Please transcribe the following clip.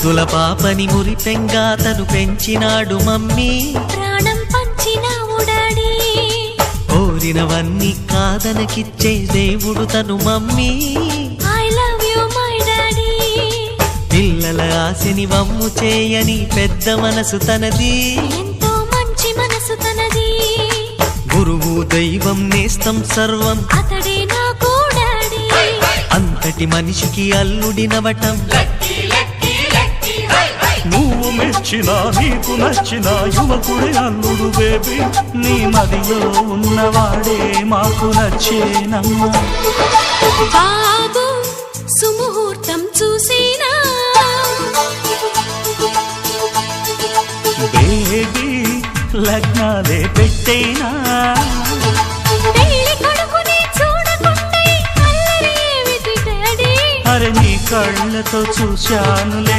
ముద్దుల పాపని మురిపెంగా తను పెంచినాడు మమ్మీ, ప్రాణం పంచినావు డాడీ. కోరినవన్నీ కాదనకిచ్చే దేవుడు తను mummy, I love you my daddy. పిల్లల ఆశని వమ్ము చేయని పెద్ద మనసు తనది, ఎంతో మంచి మనసు తనది. గురువు దైవం నేస్తం సర్వం అతడే నాకు డాడీ. అంతటి మనిషికి అల్లుడినవటం, నువ్వు మెచ్చినా నీకు నచ్చిన యువకుడే అల్లుడు బేబీ, నీ మదిలో ఉన్నవాడే మాకు నచ్చేనమ్మా. బాబు సుముహూర్తం చూసినా, బేబీ లగ్నాలే పెట్టేనా, పెళ్లి కొడుకుని చూడకుంటే అల్లరి ఏమిటి డాడీ. అరే నీ కళ్ళతో చూశానులే